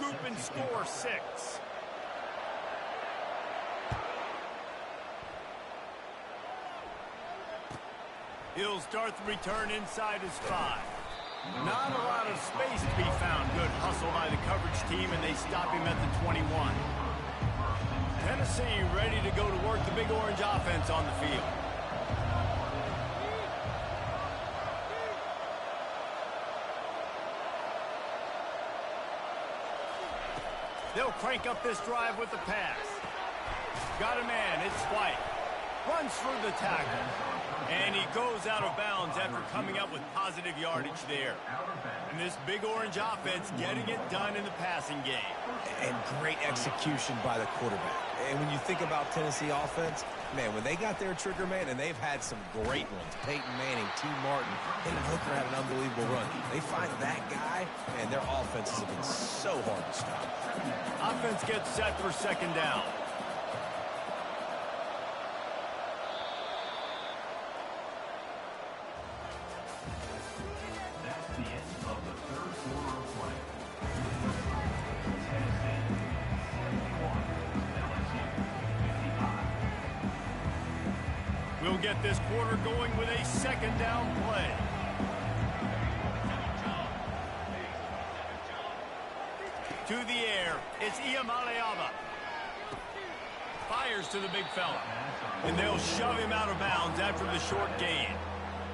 regroup and score 6. He'll start the return inside his 5. Not a lot of space to be found. Good hustle by the coverage team, and they stop him at the 21. Tennessee ready to go to work the Big Orange offense on the field. They'll crank up this drive with the pass. Got a man, it's White. Runs through the tackle. And he goes out of bounds after coming up with positive yardage there. And this Big Orange offense getting it done in the passing game. And great execution by the quarterback. And when you think about Tennessee offense, man, when they got their trigger man, and they've had some great ones, Peyton Manning, T. Martin, Hendon Hooker had an unbelievable run. They find that guy, and their offenses have been so hard to stop. Offense gets set for 2nd down. We'll get this quarter going with a 2nd down play. To the air, it's Iamaleava. Fires to the big fella. And they'll shove him out of bounds after the short gain.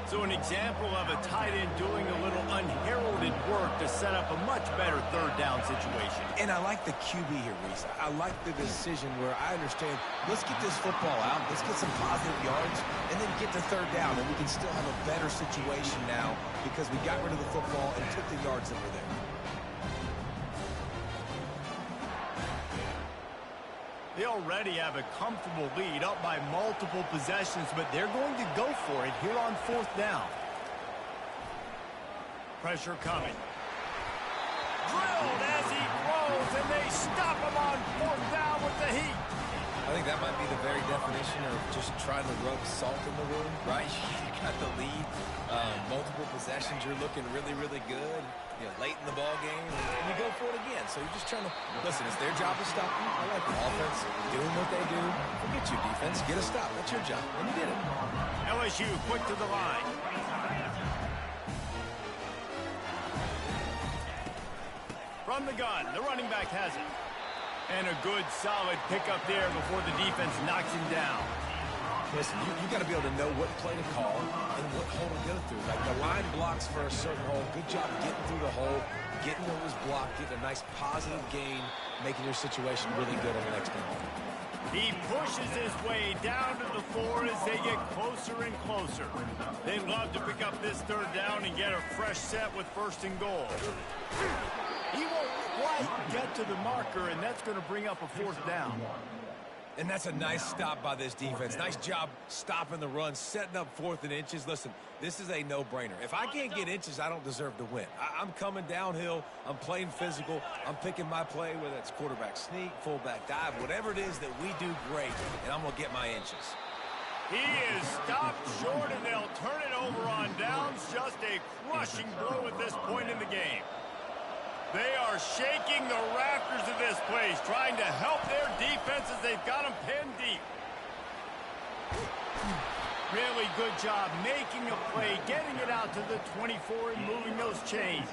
So an example of a tight end doing a little unheralded work to set up a much better 3rd down situation. And I like the QB here, Reese. I like the decision where I understand, let's get this football out, let's get some positive yards, and then get to 3rd down, and we can still have a better situation now because we got rid of the football and took the yards that were there. They already have a comfortable lead, up by multiple possessions, but they're going to go for it here on 4th down. Pressure coming. Drilled as he throws, and they stop him on 4th down with the heat. I think that might be the very definition of just trying to rub salt in the wound, right? You got the lead, multiple possessions, you're looking really, really good, you know, late in the ball game, and you go for it again. So you're just trying to, listen, it's their job to stop you. I like the offense doing what they do. Forget your defense, get a stop. That's your job, and you did it. LSU quick to the line. From the gun, the running back has it. And a good, solid pickup there before the defense knocks him down. Listen, you got to be able to know what play to call and what hole to go through. Like the line blocks for a certain hole. Good job getting through the hole, getting what was blocked, getting a nice positive gain, making your situation really good on the next one. He pushes his way down to the 4 as they get closer and closer. They'd love to pick up this 3rd down and get a fresh set with 1st and goal. He won't quite get to the marker, and that's going to bring up a 4th down. And that's a nice stop by this defense. Nice job stopping the run, setting up 4th and inches. Listen, this is a no-brainer. If I can't get inches, I don't deserve to win. I'm coming downhill. I'm playing physical. I'm picking my play, whether it's quarterback sneak, fullback dive, whatever it is that we do great, and I'm going to get my inches. He is stopped short, and they'll turn it over on downs. Just a crushing blow at this point in the game. They are shaking the rafters of this place, trying to help their defense as they've got them pinned deep. Really good job making a play, getting it out to the 24 and moving those chains.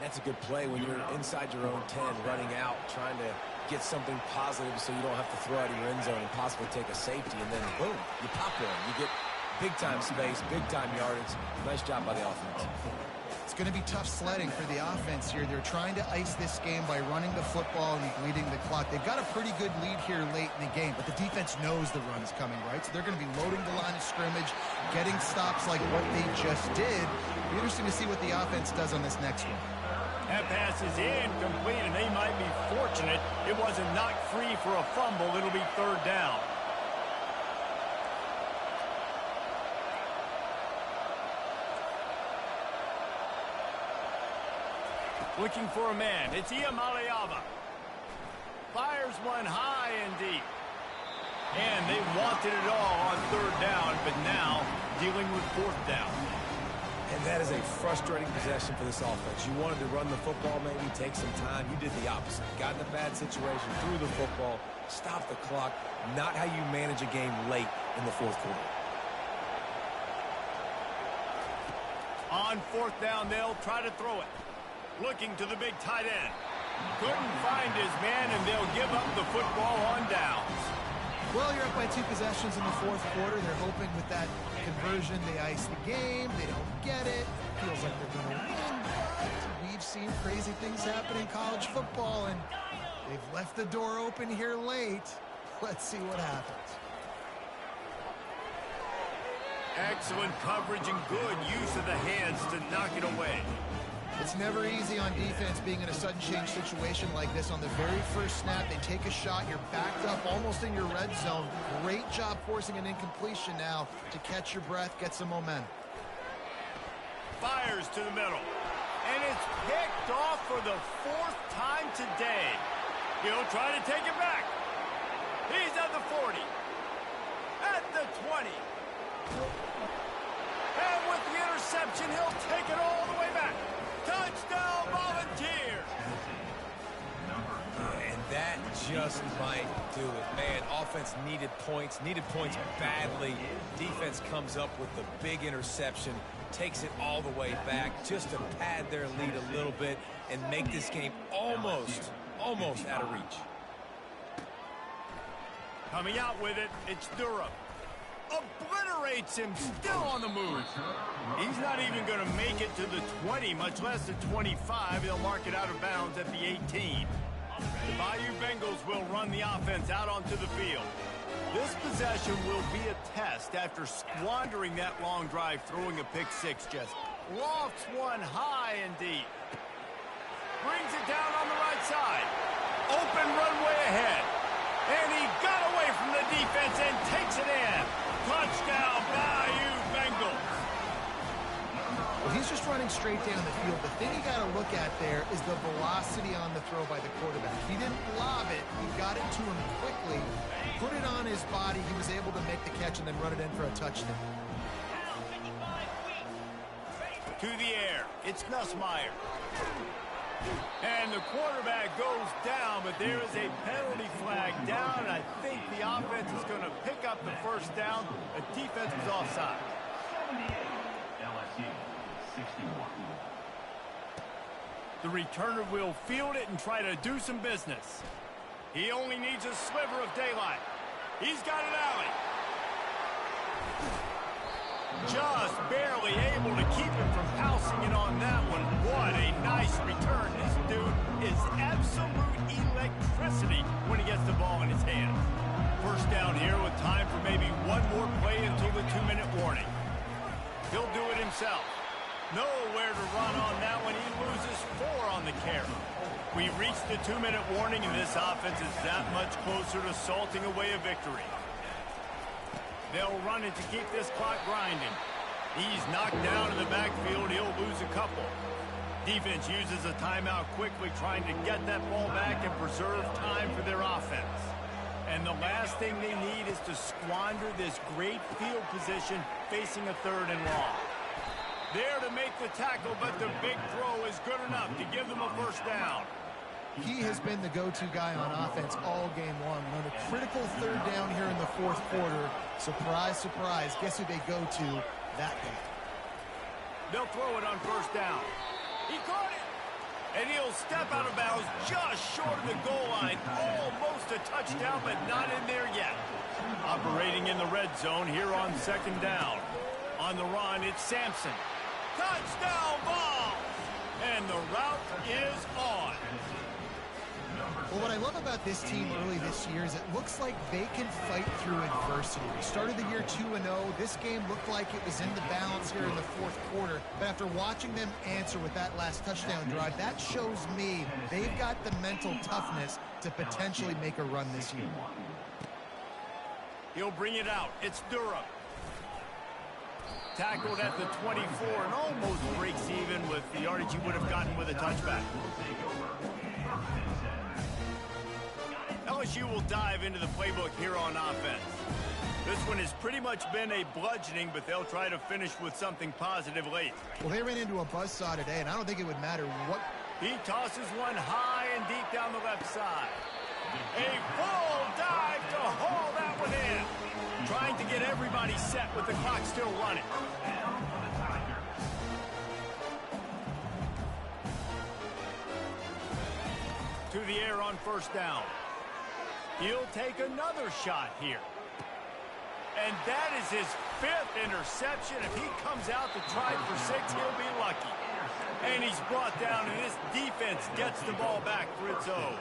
That's a good play when you're inside your own 10, running out, trying to get something positive so you don't have to throw out of your end zone and possibly take a safety, and then boom, you pop one. You get big-time space, big-time yardage. Nice job by the offense. It's going to be tough sledding for the offense here. They're trying to ice this game by running the football and bleeding the clock. They've got a pretty good lead here late in the game, but the defense knows the run is coming, right? So they're going to be loading the line of scrimmage, getting stops like what they just did. It'll be interesting to see what the offense does on this next one. That pass is incomplete, and they might be fortunate it wasn't knocked free for a fumble. It'll be 3rd down. Looking for a man. It's Iamaleava. Fires one high and deep. And they wanted it all on 3rd down, but now dealing with 4th down. And that is a frustrating possession for this offense. You wanted to run the football, maybe take some time. You did the opposite. Got in a bad situation, threw the football, stopped the clock. Not how you manage a game late in the fourth quarter. On fourth down, they'll try to throw it. Looking to the big tight end. Couldn't find his man, and they'll give up the football on downs. Well, you're up by 2 possessions in the fourth quarter. They're hoping with that conversion they ice the game. They don't get it. Feels like they're going to win, but we've seen crazy things happen in college football, and they've left the door open here late. Let's see what happens. Excellent coverage and good use of the hands to knock it away. It's never easy on defense being in a sudden change situation like this. On the very first snap, they take a shot. You're backed up almost in your red zone. Great job forcing an incompletion now to catch your breath, get some momentum. Fires to the middle. And it's picked off for the 4th time today. He'll try to take it back. He's at the 40. At the 20. And with the interception, he'll take it all the way back. Touchdown, Volunteers! And that just might do it. Man, offense needed points badly. Defense comes up with the big interception, takes it all the way back just to pad their lead a little bit and make this game almost out of reach. Coming out with it, it's Durham. Obliterates him, still on the move. He's not even going to make it to the 20, much less the 25. They'll mark it out of bounds at the 18. The Bayou Bengals will run the offense out onto the field. This possession will be a test after squandering that long drive, throwing a pick six. Just lofts one high and deep. Brings it down on the right side. Open runway ahead. And he got away from the defense and takes it in. Touchdown, Bayou Bengals. Well, he's just running straight down the field. The thing you got to look at there is the velocity on the throw by the quarterback. He didn't lob it. He got it to him quickly, put it on his body. He was able to make the catch and then run it in for a touchdown. To the air. It's Nussmeier. And the quarterback goes down, but there is a penalty flag down, and I think the offense is going to pick up the first down. The defense was offside. LSU, 61. The returner will field it and try to do some business. He only needs a sliver of daylight. He's got an alley. Just barely able to keep him from pouncing in on that one. What a nice return. This dude is absolute electricity when he gets the ball in his hand. First down here with time for maybe one more play until the 2-minute warning. He'll do it himself. Nowhere to run on that one. He loses 4 on the carry. We reached the 2-minute warning, and this offense is that much closer to salting away a victory. They'll run it to keep this clock grinding. He's knocked down in the backfield. He'll lose a couple. Defense uses a timeout quickly, trying to get that ball back and preserve time for their offense. And the last thing they need is to squander this great field position facing a 3rd and long. There to make the tackle, but the big throw is good enough to give them a first down. He has been the go-to guy on offense all game long. On a critical 3rd down here in the 4th quarter, surprise, surprise, guess who they go to? That guy. They'll throw it on first down. He caught it! And he'll step out of bounds just short of the goal line. Almost a touchdown, but not in there yet. Operating in the red zone here on 2nd down. On the run, it's Sampson. Touchdown ball! And the route is on. Well, what I love about this team early this year is it looks like they can fight through adversity. We started the year 2-0. This game looked like it was in the balance here in the 4th quarter. But after watching them answer with that last touchdown drive, that shows me they've got the mental toughness to potentially make a run this year. He'll bring it out. It's Durham. Tackled at the 24 and almost breaks even with the yardage he would have gotten with a touchback. LSU LSU will dive into the playbook here on offense. This one has pretty much been a bludgeoning, but they'll try to finish with something positive late. Well, they ran into a buzzsaw today, and I don't think it would matter what. He tosses one high and deep down the left side. A full dive to haul that one in. Trying to get everybody set with the clock still running. To the air on first down. He'll take another shot here. And that is his 5th interception. If he comes out to try for 6, he'll be lucky. And he's brought down, and this defense gets the ball back for its own.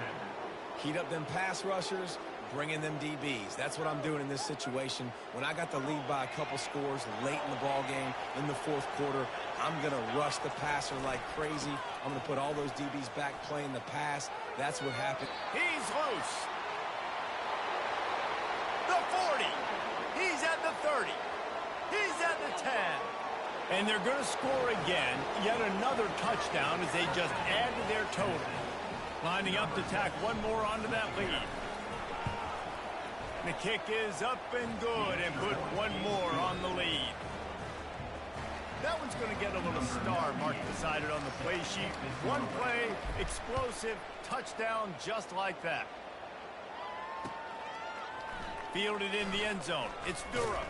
Heat up them pass rushers, bring in them DBs. That's what I'm doing in this situation. When I got the lead by a couple scores late in the ball game, in the 4th quarter, I'm going to rush the passer like crazy. I'm going to put all those DBs back playing the pass. That's what happened. He's loose. The 40. He's at the 30. He's at the 10. And they're going to score again. Yet another touchdown as they just add to their total. Lining up to tack one more onto that lead. The kick is up and good and put one more on the lead. That one's going to get a little star mark decided on the play sheet. One play, explosive, touchdown just like that. Fielded in the end zone. It's Durham.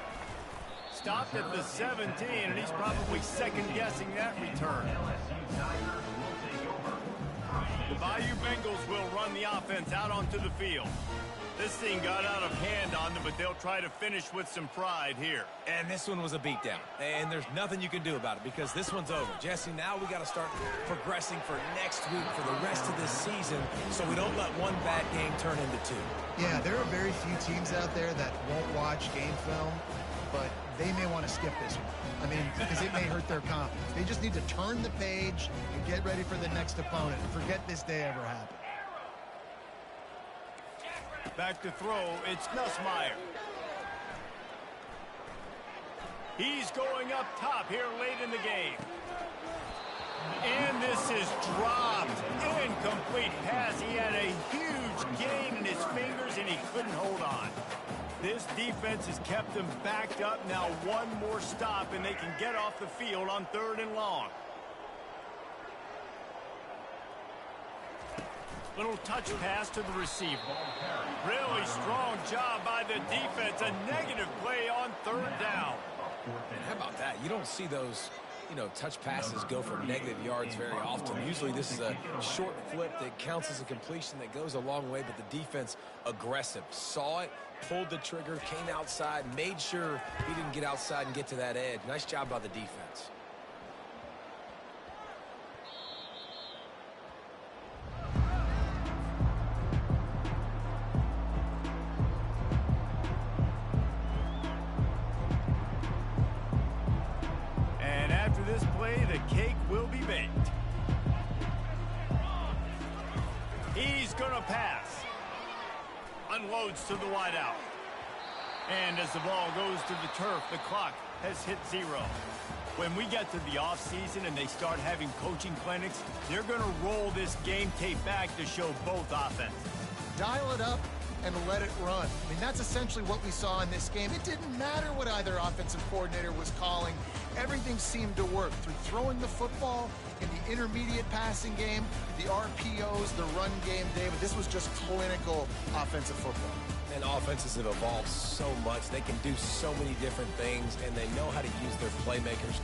Stopped at the 17, and he's probably second-guessing that return. The Bayou Bengals will run the offense out onto the field. This thing got out of hand on them, but they'll try to finish with some pride here. And this one was a beatdown. And there's nothing you can do about it because this one's over. Jesse, now we got to start progressing for next week for the rest of this season so we don't let one bad game turn into 2. Yeah, there are very few teams out there that won't watch game film, but they may want to skip this one. I mean, because it may hurt their confidence. They just need to turn the page and get ready for the next opponent and forget this day ever happened. Back to throw, it's Nussmeier. He's going up top here late in the game. And this is dropped. Incomplete pass. He had a huge gain in his fingers, and he couldn't hold on. This defense has kept them backed up. Now one more stop, and they can get off the field on 3rd and long. Little touch pass to the receiver. Really strong job by the defense. A negative play on 3rd down. And how about that? You don't see those, touch passes go for negative yards very often. Usually this is a short flip that counts as a completion that goes a long way, but the defense aggressive. Saw it, pulled the trigger, came outside, made sure he didn't get outside and get to that edge. Nice job by the defense. This play, the cake will be baked. He's gonna pass. Unloads to the wideout. And as the ball goes to the turf, the clock has hit 0. When we get to the offseason and they start having coaching clinics, they're gonna roll this game tape back to show both offenses. Dial it up and let it run. I mean, that's essentially what we saw in this game. It didn't matter what either offensive coordinator was calling. Everything seemed to work through throwing the football in the intermediate passing game, the RPOs, the run game, David. This was just clinical offensive football. And offenses have evolved so much. They can do so many different things, and they know how to use their playmakers.